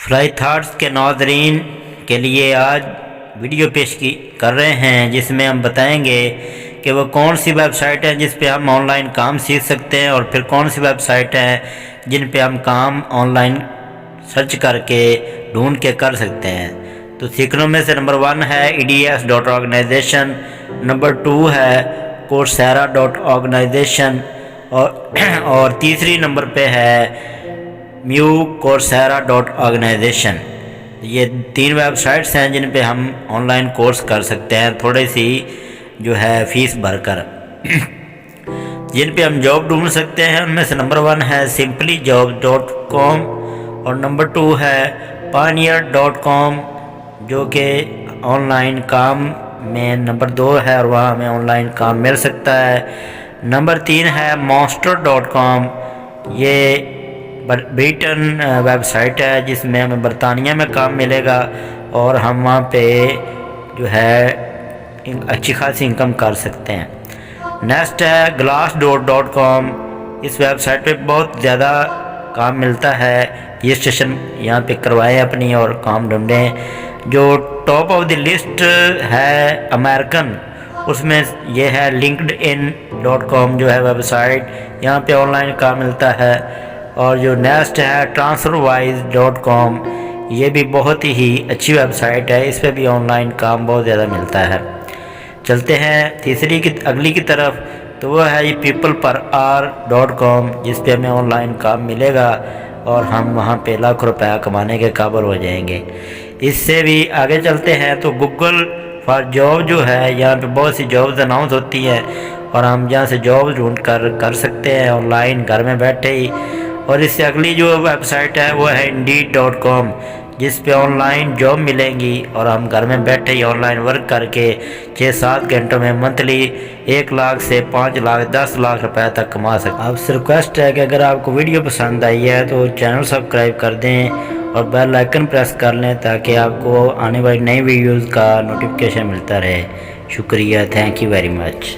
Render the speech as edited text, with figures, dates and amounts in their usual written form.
Fly thoughts کے ناظرین کے لیے آج ویڈیو پیش کر رہے ہیں، جس میں ہم بتائیں گے کہ وہ کون سی ویب سائٹ ہیں جس پہ ہم آن لائن کام سیکھ سکتے ہیں، اور پھر کون سی ویب سائٹ ہیں جن پہ ہم کام آن لائن سرچ کر کے ڈھونڈ کے کر سکتے ہیں۔ تو سیکھنوں میں سے نمبر 1 ہے EDX.organization، نمبر 2 ہے Coursera.organization، اور تیسری نمبر پہ ہے Coursera.organization۔ یہ 3 ویب سائٹس ہیں جن پہ ہم آن لائن کورس کر سکتے ہیں تھوڑی سی جو ہے فیس بھر کر۔ جن پہ ہم جاب ڈھونڈ سکتے ہیں ان میں سے نمبر 1 ہے simplyjobs.com، اور نمبر 2 ہے pioneer.com جو کہ آن لائن کام میں نمبر 2 ہے، اور وہاں ہمیں آن لائن کام مل سکتا ہے۔ نمبر 3 ہے monster.com، یہ بریٹن ویب سائٹ ہے جس میں ہمیں برطانیہ میں کام ملے گا، اور ہم وہاں پہ جو ہے اچھی خاصی انکم کر سکتے ہیں۔ نیکسٹ ہے glassdoor.com، اس ویب سائٹ پہ بہت زیادہ کام ملتا ہے، رجسٹریشن یہاں پہ کروائیں اپنی اور کام ڈھونڈیں۔ جو ٹاپ آف دی لسٹ ہے امریکن، اس میں یہ ہے linkedin.com جو ہے ویب سائٹ، یہاں پہ آن لائن کام ملتا ہے۔ اور جو نیکسٹ ہے transferwise.com، یہ بھی بہت ہی اچھی ویب سائٹ ہے، اس پہ بھی آن لائن کام بہت زیادہ ملتا ہے۔ چلتے ہیں اگلی کی طرف، تو وہ ہے یہ peopleperhour.com، جس پہ ہمیں آن لائن کام ملے گا اور ہم وہاں پہ لاکھ روپیہ کمانے کے قابل ہو جائیں گے۔ اس سے بھی آگے چلتے ہیں تو گوگل فار جاب جو ہے، یہاں پہ بہت سی جابز اناؤنس ہوتی ہیں اور ہم جہاں سے جاب ڈھونڈ کر سکتے ہیں آن لائن گھر میں بیٹھے ہی۔ اور اس سے اگلی جو ویب سائٹ ہے وہ ہے indeed.com، جس پہ آن لائن جاب ملیں گی اور ہم گھر میں بیٹھے ہی آن لائن ورک کر کے 6-7 گھنٹوں میں منتھلی 1 لاکھ سے 5 لاکھ 10 لاکھ روپے تک کما سکتے ہیں۔ آپ سے ریکویسٹ ہے کہ اگر آپ کو ویڈیو پسند آئی ہے تو چینل سبسکرائب کر دیں اور بیل آئیکن پریس کر لیں تاکہ آپ کو آنے والی نئی ویڈیوز کا نوٹیفیکیشن ملتا رہے۔ شکریہ، تھینک یو ویری مچ۔